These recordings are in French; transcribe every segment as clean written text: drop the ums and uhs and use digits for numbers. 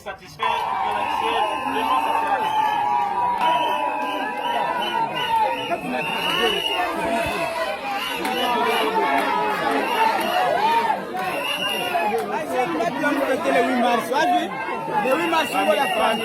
Satisfait, vraiment ça sera le 8 mars, le 8 mars, on va la faire.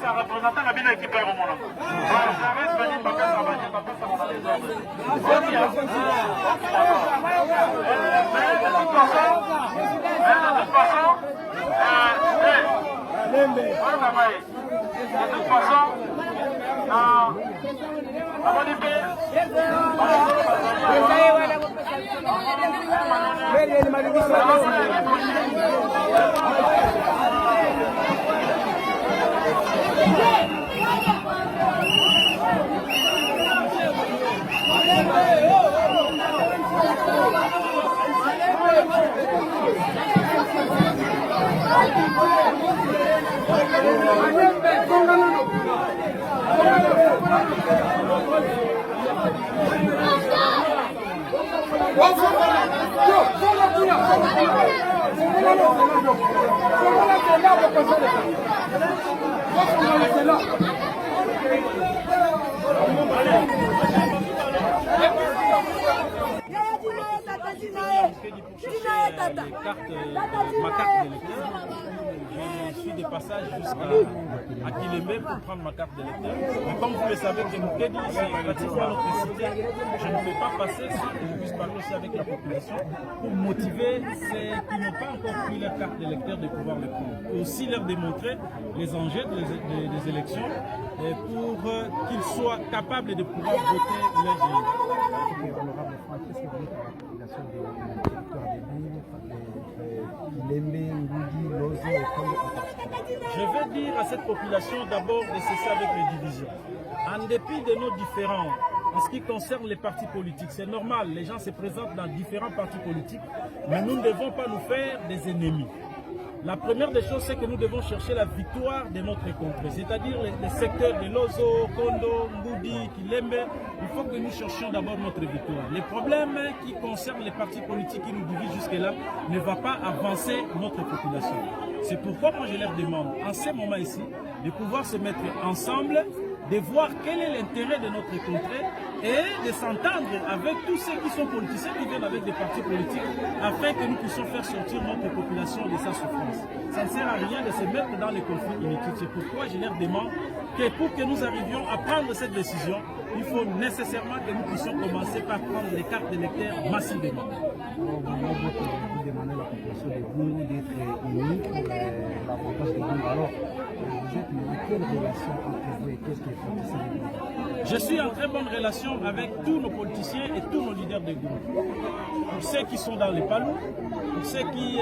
Ça représente la bien équipe au monde. Ma carte d'électeur. Je suis de passage jusqu'à Kilembe pour prendre ma carte d'électeur. Mais comme vous le savez, que Moukedi, c'est pratiquement notre cité. Je ne peux pas passer sans que je puisse parler aussi avec la population pour motiver ceux qui n'ont pas encore pris leur carte d'électeur de pouvoir le prendre. Et aussi leur démontrer les enjeux des élections pour qu'ils soient capables de pouvoir voter leur vie. Honorable Franck, qu'est-ce que vous dites à la population du territoire de Lembe, Ngoudi, Lozo et Kondo en particulier? Je veux dire à cette population d'abord de cesser avec les divisions. En dépit de nos différends, en ce qui concerne les partis politiques, c'est normal, les gens se présentent dans différents partis politiques, mais nous ne devons pas nous faire des ennemis. La première des choses, c'est que nous devons chercher la victoire de notre contrée, c'est-à-dire les secteurs de Lozo, Kondo, Ngoudi, Kilembe. Il faut que nous cherchions d'abord notre victoire. Les problèmes qui concernent les partis politiques qui nous divisent jusque-là ne vont pas avancer notre population. C'est pourquoi moi je leur demande, en ce moment ici, de pouvoir se mettre ensemble, de voir quel est l'intérêt de notre contrée et de s'entendre avec tous ceux qui sont politiciens, qui viennent avec des partis politiques, afin que nous puissions faire sortir notre population de sa souffrance. Ça ne sert à rien de se mettre dans les conflits inutiles. C'est pourquoi je leur demande que pour que nous arrivions à prendre cette décision, il faut nécessairement que nous puissions commencer par prendre les cartes d'électeurs massivement. Vous demandez à la population de Bungu d'être unie pour la proposition de Bungu. Alors, vous êtes de quelle relation entre vous et qu'est-ce que les politiciens de Bungu? Je suis en très bonne relation avec tous nos politiciens et tous nos leaders de groupe. Pour ceux qui sont dans les palous, pour ceux qui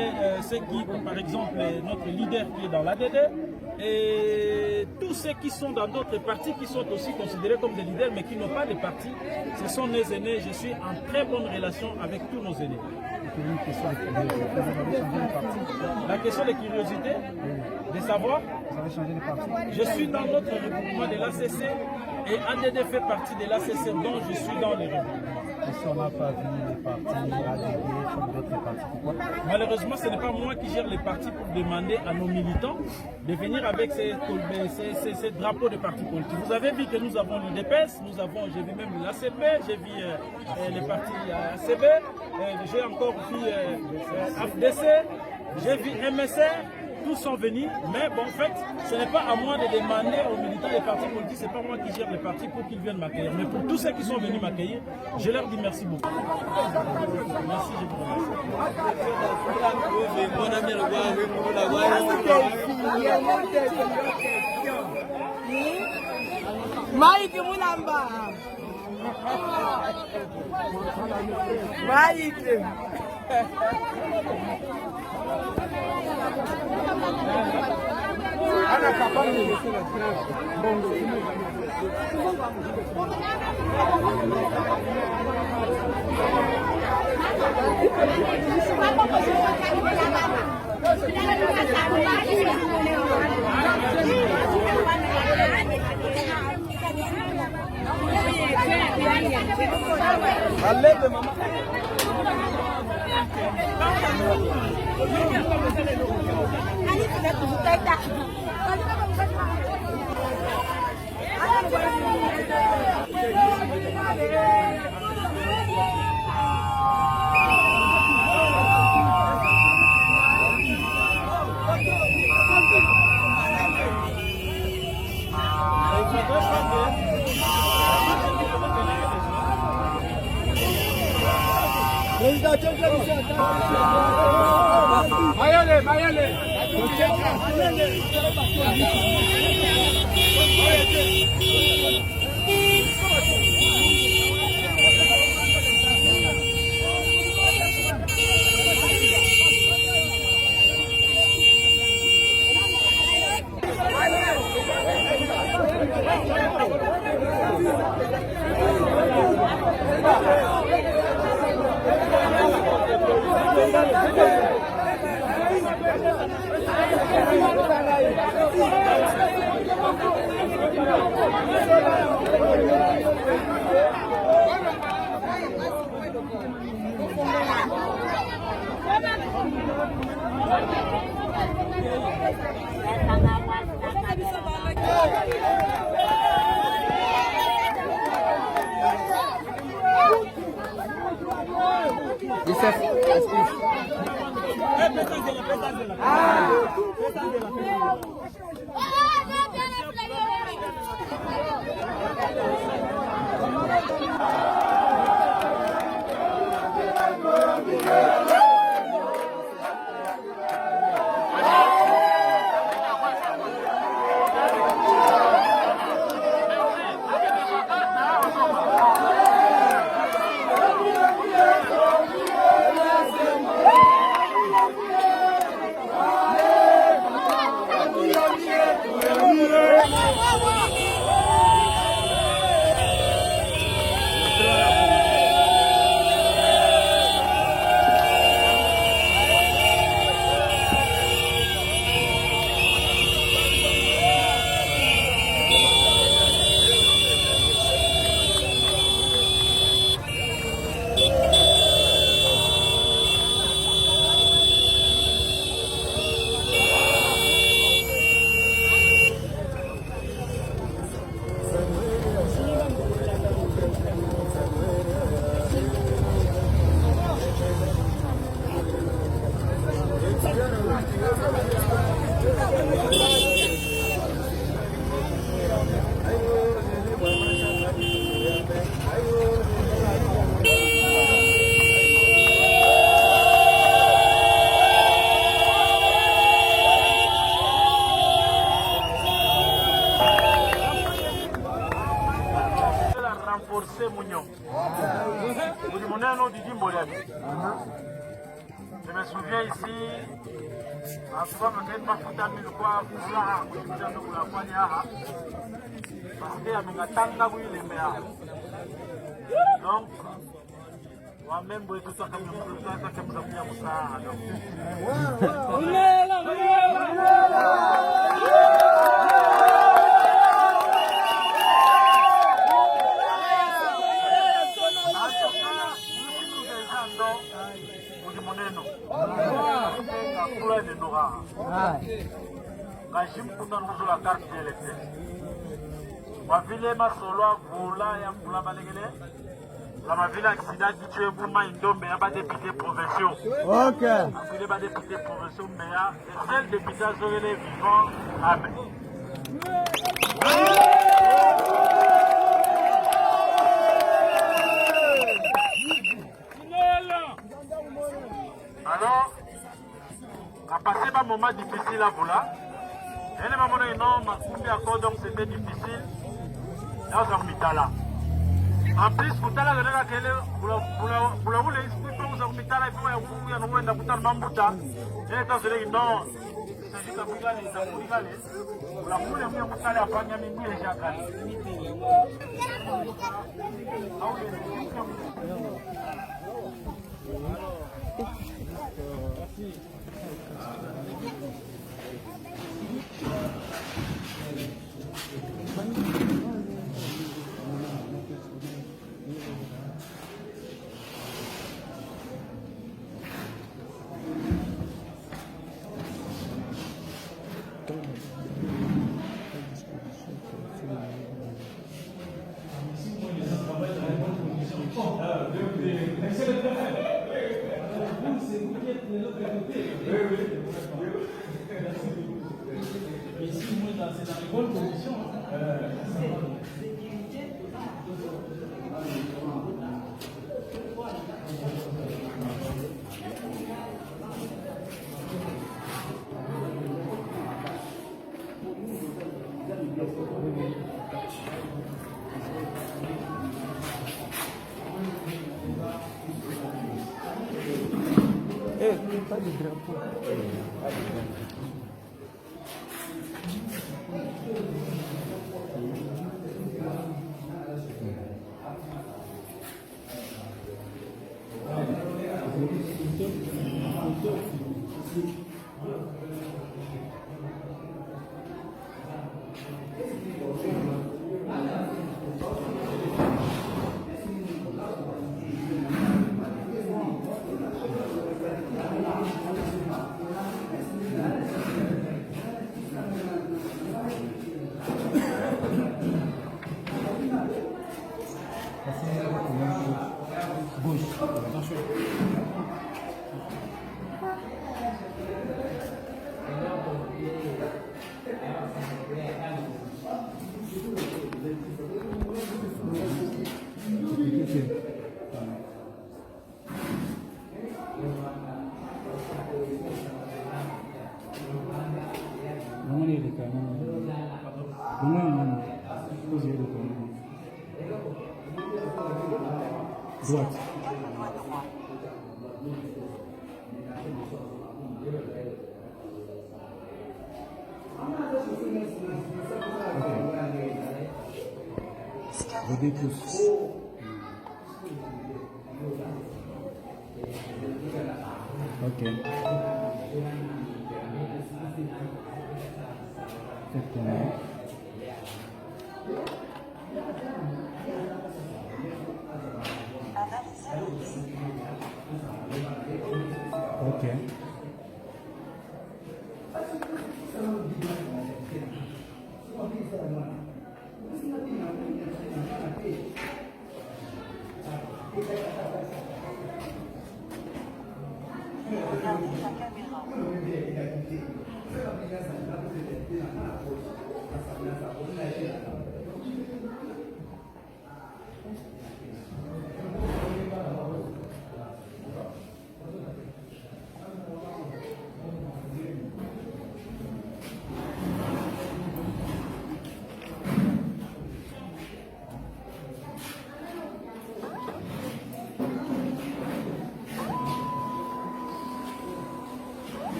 par exemple, notre leader qui est dans l'ADD, et tous ceux qui sont dans d'autres partis qui sont aussi considérés comme des leaders mais qui n'ont pas de parti, ce sont nos aînés. Je suis en très bonne relation avec tous nos aînés. Une question de curiosité. Vous avez changé de parti? La question de curiosité, de savoir, Vous avez changé de parti? je suis dans notre regroupement de l'ACC et ADD fait partie de l'ACC dont je suis dans les regroupements. Et si on n'a pas vu les partis ADD comme d'autres partis, pourquoi? Malheureusement, ce n'est pas moi qui gère les partis pour demander à nos militants de venir avec ces drapeaux de partis politiques. Vous avez vu que nous avons l'UDPS, j'ai vu même l'ACP, j'ai vu les partis ACB, j'ai encore vu AFDC, j'ai vu MSR. Tous sont venus, mais bon, en fait, ce n'est pas à moi de demander aux militants des partis politiques, ce n'est pas moi qui gère les partis pour qu'ils viennent m'accueillir. Mais pour tous ceux qui sont venus m'accueillir, je leur dis merci beaucoup. Merci, je vous remercie. Mike Mulamba. Mike. Ana capable de laisser la trêve. Allez, maman. Váyale, váyale. renforcer Mounion. Vous demandez un autre Didi Mboliabi. Je me souviens ici, en souvent, je ne sais pas si vous quoi, pour la parce qu'il y a un tanga où il est meilleur. Donc, moi-même, je suis tout ça comme la carte d'électeur. Ma ville ma solo voula ya voula balégele. La ville accident qui tue Bouma Indombe ya ba député provinciaux. OK. Il ba député provinciaux mais ya seul député azolé vivant. Amen. Alors, on a passé un moment difficile à Boula. Et les mamans non, donc c'était difficile. Là, on a en plus, vous avez dit que vous avez dit que vous avez dit que vous avez dit que vous avez dit non, c'est juste que vous avez dit que vous avez dit que vous avez Pas de drapeau. Droite. Rodez tous. Ok. Faites tourner. Ok. Regardez sa caméra.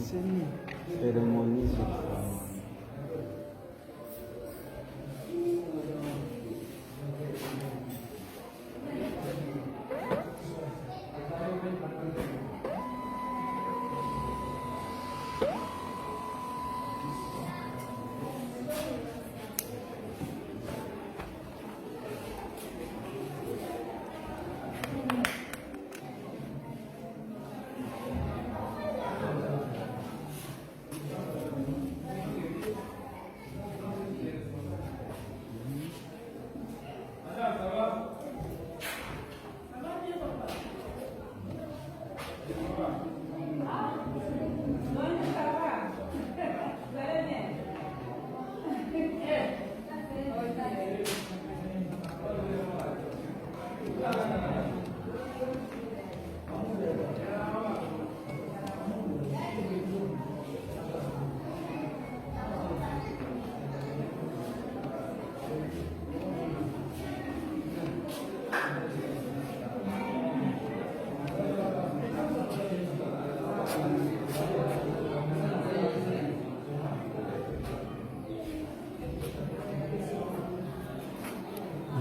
Cérémonie sexuelle.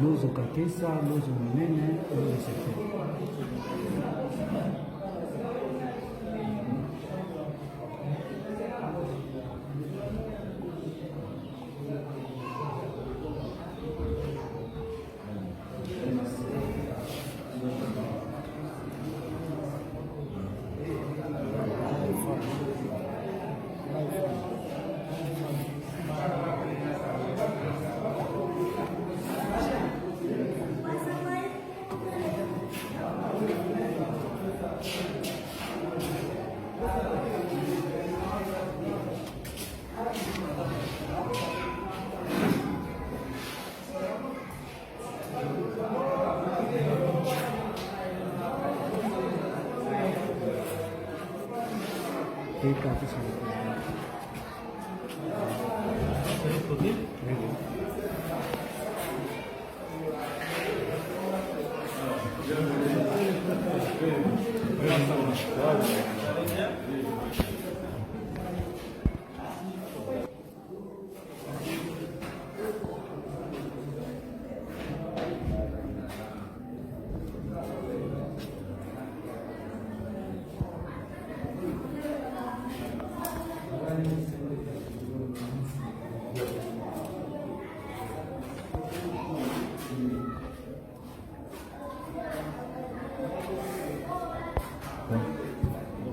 Lozo Kakesa, Lozo Munene, Lozo Sete.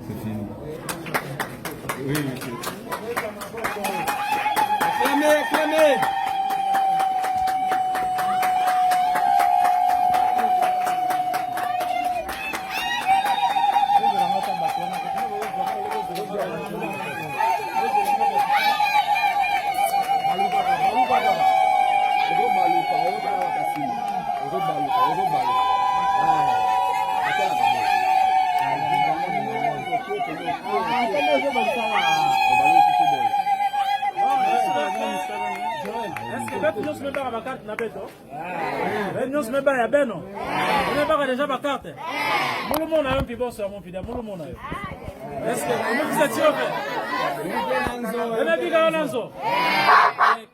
C'est fini. Oui, monsieur. Acclamez, acclamez.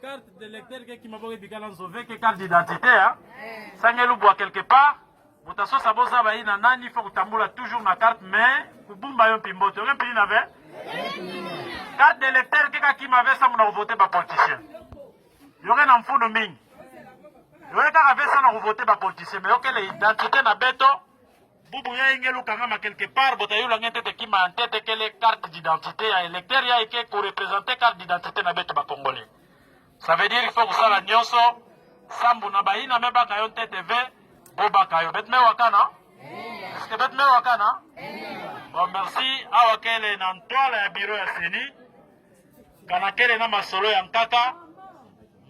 Carte d'électeur qui m'a volé carte d'identité, Sangelu boit quelque part. Mutaso sabosa ba ina nani faut kutambula toujours ma carte mais kubumba yo pimbote. On pili n'avait carte d'électeur qui m'avait ça mon voter par politicien. Il y aurait un fond de ming. Il y aurait qu'à faire ça on voter par politicien mais OK l'identité na beto. Bubu ya ingelu kangama quelque part botayu la ngente qui m'a en tête que les cartes d'identité à électeur ya et que représenter carte d'identité na beto ba congolais. Ça veut dire qu'il faut que ça la nyonso sambu na baina meba kayo tete ve boba kayo betme wakana est-ce que betme wakana bon merci awakele na ntoala ya bureau ya seni kana kele na masolo ya nkaka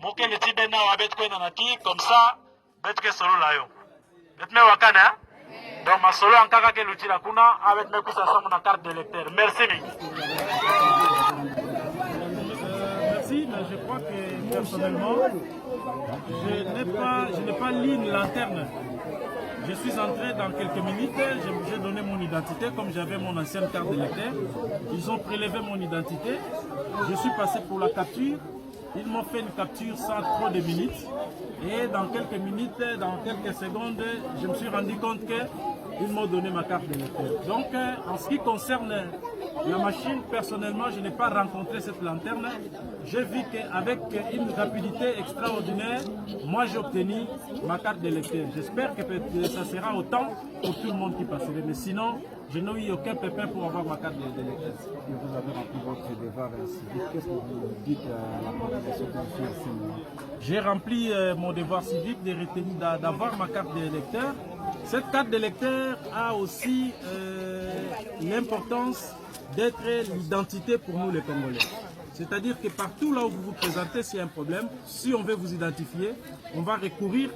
mokele tibe na wa betko na naki comme ça betke solo la yo betme wakana donc masolo ya nkaka ke lutila kuna avec me kusa samu na carte d'électeur merci Merci, mais je crois que personnellement, je n'ai pas lu une lanterne. Je suis entré dans quelques minutes, j'ai donné mon identité comme j'avais mon ancienne carte d'électeur. Ils ont prélevé mon identité. Je suis passé pour la capture. Ils m'ont fait une capture sans trop de minutes. Et dans quelques minutes, dans quelques secondes, je me suis rendu compte qu'ils m'ont donné ma carte d'électeur. Donc, en ce qui concerne la machine, personnellement, je n'ai pas rencontré cette lanterne. J'ai vu qu'avec une rapidité extraordinaire, moi j'ai obtenu ma carte d'électeur. J'espère que ça sera autant pour tout le monde qui passerait. Mais sinon, je n'ai eu aucun pépin pour avoir ma carte d'électeur. Et vous avez rempli votre devoir civique. Qu'est-ce que vous dites à la population qui vous fait à ce moment? J'ai rempli mon devoir civique d'avoir ma carte d'électeur. Cette carte d'électeur a aussi l'importance d'être l'identité pour nous les Congolais. C'est-à-dire que partout là où vous vous présentez, s'il y a un problème, si on veut vous identifier, on va recourir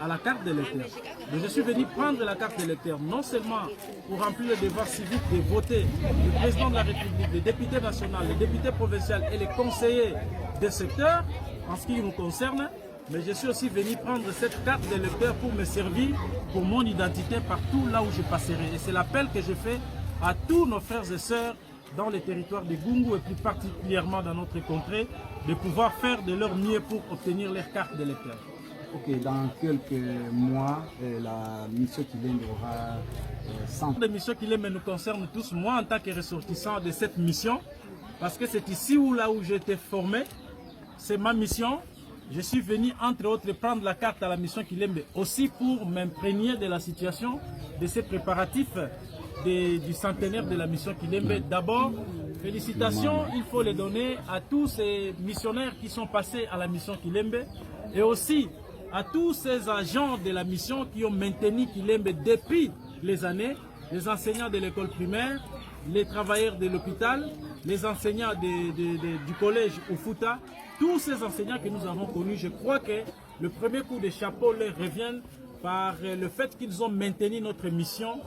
à la carte d'électeur. Mais je suis venu prendre la carte d'électeur, non seulement pour remplir le devoir civique de voter le président de la République, les députés nationaux, les députés provinciaux et les conseillers des secteurs, en ce qui nous concerne, mais je suis aussi venu prendre cette carte d'électeur pour me servir pour mon identité partout là où je passerai. Et c'est l'appel que je fais à tous nos frères et sœurs dans les territoires de Gungu et plus particulièrement dans notre contrée, de pouvoir faire de leur mieux pour obtenir leur carte d'électeur. Ok, dans quelques mois, la mission Kilembe aura 100. La mission Kilembe nous concerne tous, moi en tant que ressortissant de cette mission, parce que c'est ici où là où j'ai été formé, c'est ma mission. Je suis venu entre autres prendre la carte à la mission Kilembe aussi pour m'imprégner de la situation, de ces préparatifs du centenaire de la mission Kilembe. D'abord, félicitations, il faut les donner à tous ces missionnaires qui sont passés à la mission Kilembe et aussi à tous ces agents de la mission qui ont maintenu Kilembe depuis les années, les enseignants de l'école primaire, les travailleurs de l'hôpital, les enseignants du collège Ufuta, tous ces enseignants que nous avons connus. Je crois que le premier coup de chapeau leur revient par le fait qu'ils ont maintenu notre mission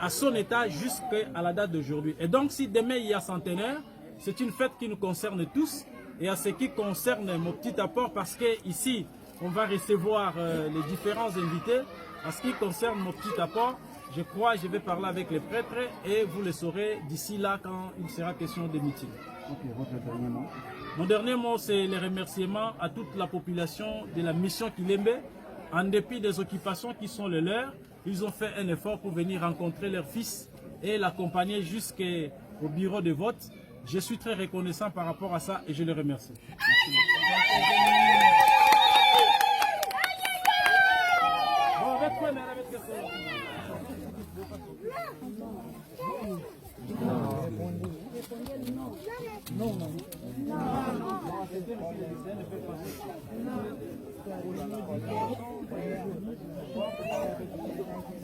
à son état jusqu'à la date d'aujourd'hui. Et donc si demain il y a centenaire, c'est une fête qui nous concerne tous. Et à ce qui concerne mon petit apport, parce que ici on va recevoir les différents invités, à ce qui concerne mon petit apport, je crois que je vais parler avec les prêtres et vous le saurez d'ici là quand il sera question de meeting. Ok, votre dernier mot. Mon dernier mot, c'est les remerciements à toute la population de la mission Kilembe. En dépit des occupations qui sont les leurs, ils ont fait un effort pour venir rencontrer leur fils et l'accompagner jusqu'au bureau de vote. Je suis très reconnaissant par rapport à ça et je les remercie. Merci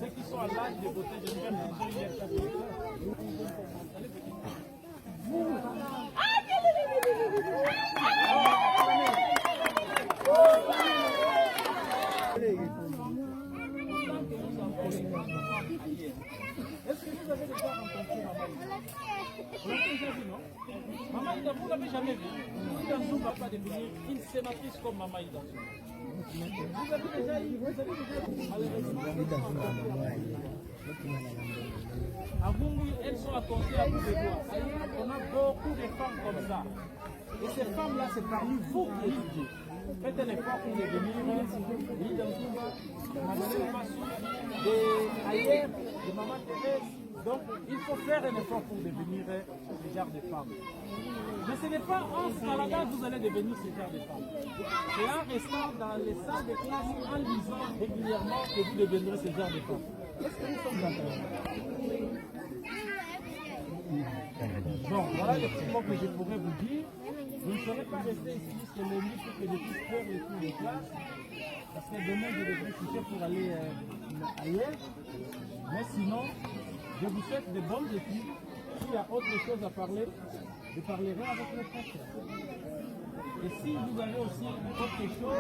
Ceux qui sont à l'âge de voter, je vais Est-ce que vous avez déjà rencontré Maman Ida? Vous l'avez déjà vu, non? Maman Ida, vous ne l'avez jamais vu. Ida Nzou ne va pas devenir une sénatrice comme Maman Ida. Vous avez déjà eu, à Gungu, elles sont à compter à bout de doigts. On a beaucoup de femmes comme ça. Et ces femmes-là, c'est parmi vous qui étudiez. Faites un effort pour devenir Ida Nzou, Madeleine Massou, ailleurs, de Maman Thérèse. Donc, il faut faire un effort pour devenir ce genre de femme. Mais ce n'est pas en Canada que vous allez devenir ce genre de femme. C'est en restant dans les salles de classe, en lisant régulièrement, que vous deviendrez ce genre de femme. Est-ce que nous sommes d'accord? Bon, voilà les petits mots que je pourrais vous dire. Vous ne serez pas resté ici jusqu'à lundi pour que je puisse faire les cours de classe. Parce que demain, je devrais quitter pour aller ailleurs. Mais sinon, je vous souhaite de bonnes études. S'il y a autre chose à parler, je parlerai avec le prêtre. Et si vous avez aussi autre chose,